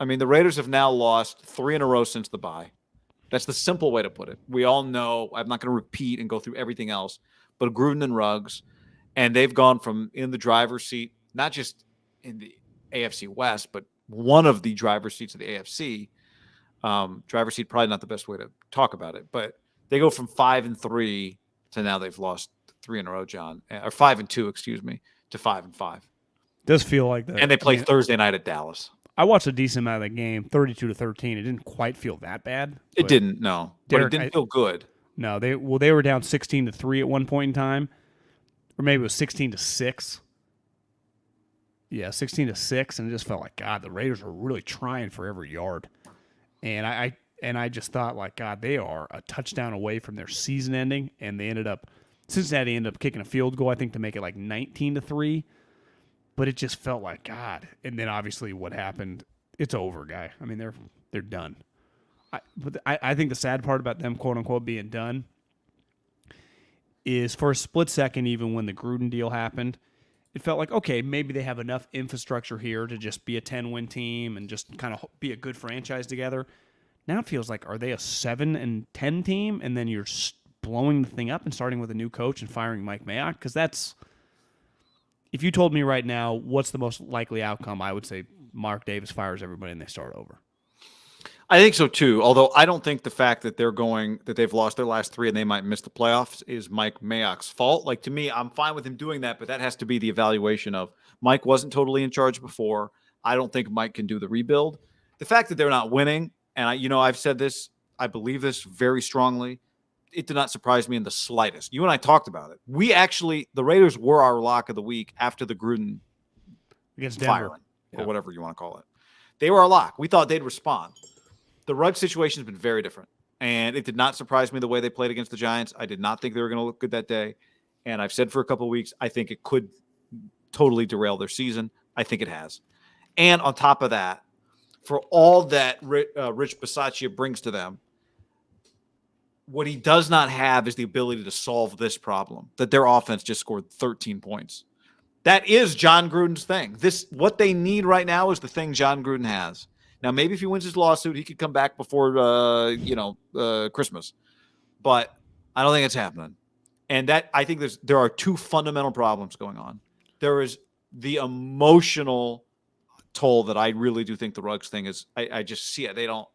I mean, the Raiders have now lost 3 in a row since the bye. That's the simple way to put it. We all know, I'm not going to repeat and go through everything else, but Gruden and Ruggs, and they've gone from in the driver's seat, not just in the AFC West, but one of the driver's seats of the AFC. Driver's seat, probably not the best way to talk about it, but they go from 5-3 to now they've lost 3 in a row, John, or 5-2, excuse me, to 5-5. Does feel like that. And they play Thursday night at Dallas. I watched a decent amount of that game, 32-13. It didn't quite feel that bad. It didn't, no. Derek, but it didn't feel good. No, they were down 16-3 at one point in time, or maybe it was 16-6. Yeah, 16-6, and it just felt like, God, the Raiders were really trying for every yard. And I just thought, like, God, they are a touchdown away from their season ending, and Cincinnati ended up kicking a field goal, I think, to make it like 19-3. But it just felt like, God. And then obviously what happened, it's over, guy. I mean, they're done. But I think the sad part about them, quote unquote, being done is for a split second, even when the Gruden deal happened, it felt like, okay, maybe they have enough infrastructure here to just be a 10-win team and just kind of be a good franchise together. Now it feels like, are they a 7-10 team? And then you're blowing the thing up and starting with a new coach and firing Mike Mayock? Because that's, if you told me right now what's the most likely outcome, I would say Mark Davis fires everybody and they start over. I think so too. Although I don't think the fact that they've lost their last 3 and they might miss the playoffs is Mike Mayock's fault. Like, to me, I'm fine with him doing that, but that has to be the evaluation of Mike wasn't totally in charge before. I don't think Mike can do the rebuild. The fact that they're not winning, and I've said this, I believe this very strongly. It did not surprise me in the slightest. You and I talked about it. The Raiders were our lock of the week after the Gruden against Denver, firing, or whatever you want to call it. They were our lock. We thought they'd respond. The Ruggs situation has been very different, and it did not surprise me the way they played against the Giants. I did not think they were going to look good that day, and I've said for a couple of weeks, I think it could totally derail their season. I think it has. And on top of that, for all that Rich Bisaccia brings to them, what he does not have is the ability to solve this problem, that their offense just scored 13 points. That is John Gruden's thing. What they need right now is the thing John Gruden has. Now, maybe if he wins his lawsuit, he could come back before, Christmas. But I don't think it's happening. And that, I think there are 2 fundamental problems going on. There is the emotional toll that I really do think the Ruggs thing is. I just see it. They don't.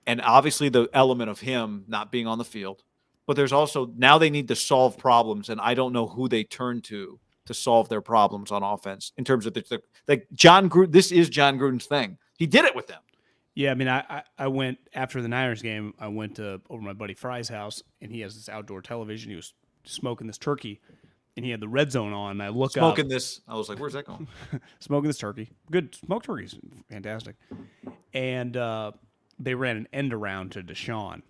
And obviously the element of him not being on the field. But there's also, now they need to solve problems, and I don't know who they turn to solve their problems on offense in terms of like John Gruden. This is John Gruden's thing. He did it with them. Yeah, I mean, I went after the Niners game. I went over my buddy Fry's house, and he has this outdoor television. He was smoking this turkey, and he had the red zone on. And I look smoking this. I was like, "Where's that going?" Smoking this turkey. Good smoked turkey's fantastic. And they ran an end around to Deshaun.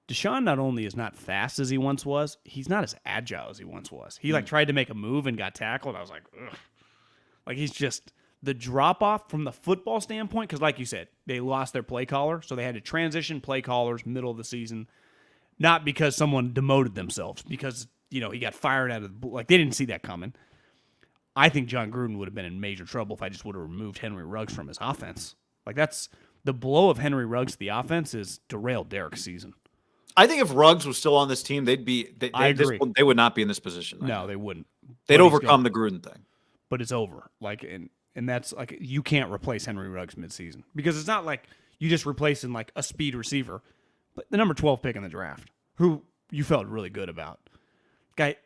Deshaun not only is not fast as he once was, he's not as agile as he once was. He tried to make a move and got tackled. I was like, ugh. Like, he's just the drop off from the football standpoint. Because, like you said, they lost their play caller, so they had to transition play callers middle of the season. Not because someone demoted themselves, because he got fired out of the they didn't see that coming. I think John Gruden would have been in major trouble if I just would have removed Henry Ruggs from his offense. Like, that's the blow of Henry Ruggs to the offense is derailed Derek's season. I think if Ruggs was still on this team, I agree. They would not be in this position. No, they wouldn't. They'd overcome the Gruden thing. But it's over. And that's like, you can't replace Henry Ruggs midseason, because it's not like you just replacing like a speed receiver, but the number 12 pick in the draft, who you felt really good about. Guy,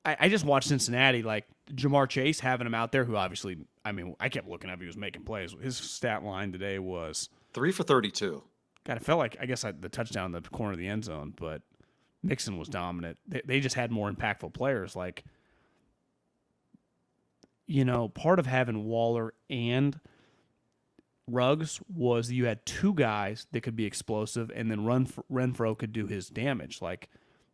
I just watched Cincinnati, like Jamar Chase having him out there, who obviously, I mean, I kept looking up, he was making plays. His stat line today was 3 for 32. God, it felt like, I guess, the touchdown in the corner of the end zone, but Mixon was dominant. They just had more impactful players. Like, part of having Waller and Ruggs was you had 2 guys that could be explosive, and then Renfro could do his damage. Like,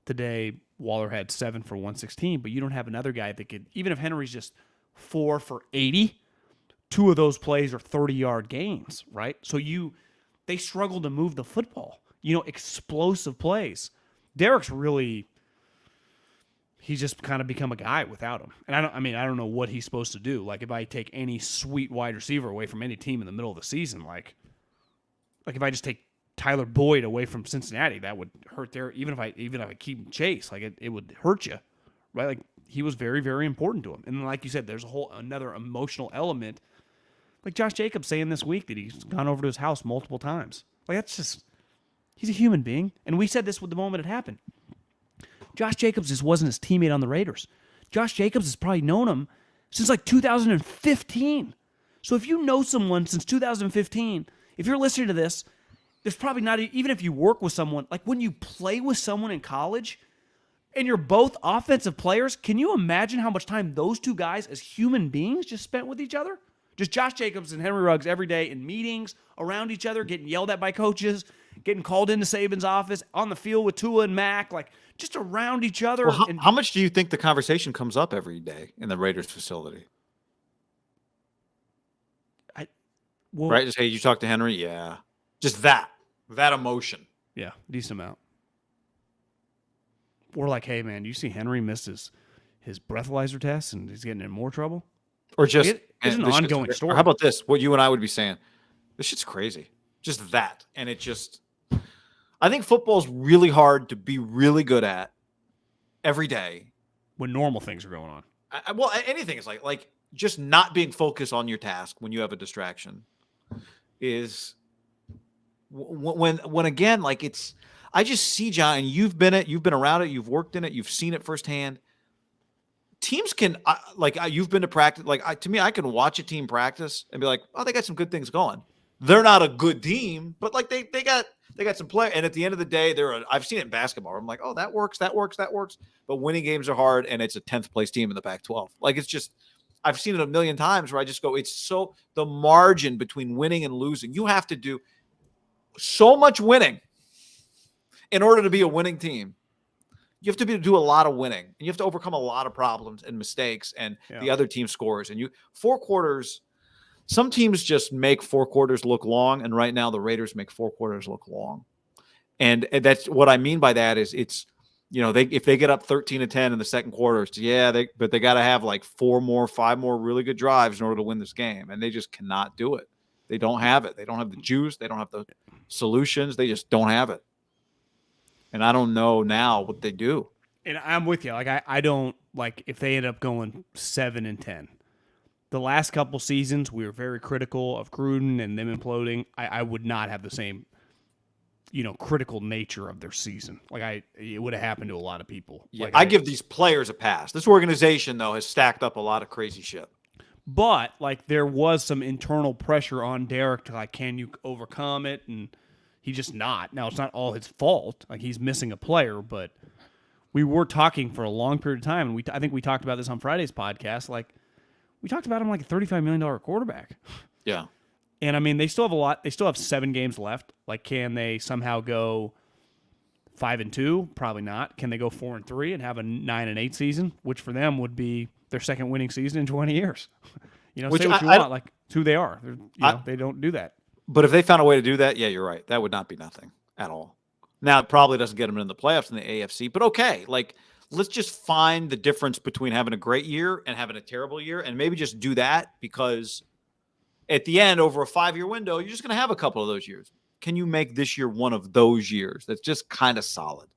today, Waller had 7 for 116, but you don't have another guy that could, even if Henry's just 4 for 80, 2 of those plays are 30-yard gains, right? So they struggle to move the football. Explosive plays. Derek's really, he's just kind of become a guy without him. And I don't know what he's supposed to do. Like if I take any sweet wide receiver away from any team in the middle of the season, like if I just take Tyler Boyd away from Cincinnati, that would hurt there. Even if I keep Chase, like it would hurt you, right? Like he was very, very important to him. And then, like you said, there's another emotional element. Like Josh Jacobs saying this week that he's gone over to his house multiple times. Like that's just, he's a human being. And we said this with the moment it happened. Josh Jacobs just wasn't his teammate on the Raiders. Josh Jacobs has probably known him since like 2015. So if you know someone since 2015, if you're listening to this, there's probably not, even if you work with someone, like when you play with someone in college and you're both offensive players, can you imagine how much time those two guys as human beings just spent with each other? Just Josh Jacobs and Henry Ruggs every day in meetings, around each other, getting yelled at by coaches, getting called into Saban's office, on the field with Tua and Mac, like just around each other. Well, how much do you think the conversation comes up every day in the Raiders facility? Right? Just, hey, you talk to Henry? Yeah. Just that emotion. Yeah, decent amount. Or like, hey, man, you see Henry missed his breathalyzer test and he's getting in more trouble? Or just it's an ongoing story. Or how about this? What you and I would be saying, this shit's crazy. Just that. And it just, I think football's really hard to be really good at every day. When normal things are going on. Well, anything is like just not being focused on your task when you have a distraction is when again, like it's, I just see, John, and you've been around it, you've worked in it, you've seen it firsthand. Teams can you've been to practice. To me, I can watch a team practice and be like, oh, they got some good things going. They're not a good team, but like they got some play. And at the end of the day, I've seen it in basketball. I'm like, oh, that works. But winning games are hard, and it's a 10th place team in the Pac-12. Like it's just, I've seen it a million times where I just go, it's so the margin between winning and losing. You have to do so much winning in order to be a winning team. You have to do a lot of winning, and you have to overcome a lot of problems and mistakes and the other team scores. And 4 quarters, some teams just make 4 quarters look long. And right now the Raiders make 4 quarters look long. And that's what I mean by that is it's, if they get up 13-10 in the second quarter, but they got to have like 5 more really good drives in order to win this game. And they just cannot do it. They don't have it. They don't have the juice. They don't have the solutions. They just don't have it. And I don't know now what they do. And I'm with you. Like I don't like if they end up going 7-10. The last couple seasons, we were very critical of Gruden and them imploding. I would not have the same, critical nature of their season. Like it would have happened to a lot of people. Yeah, I give these players a pass. This organization, though, has stacked up a lot of crazy shit. But like there was some internal pressure on Derek to like, can you overcome it? And he's just not. Now, it's not all his fault. Like, he's missing a player, but we were talking for a long period of time, and I think we talked about this on Friday's podcast. Like, we talked about him like a $35 million quarterback. Yeah. And, I mean, they still have a lot. They still have 7 games left. Like, can they somehow go 5-2? Probably not. Can they go 4-3 and have a 9-8 season, which for them would be their second winning season in 20 years? Say what you want. Like, it's who they are. They don't do that. But if they found a way to do that, yeah, you're right. That would not be nothing at all. Now, it probably doesn't get them in the playoffs in the AFC, but okay. Like, let's just find the difference between having a great year and having a terrible year, and maybe just do that because at the end, over a 5-year window, you're just going to have a couple of those years. Can you make this year one of those years that's just kind of solid?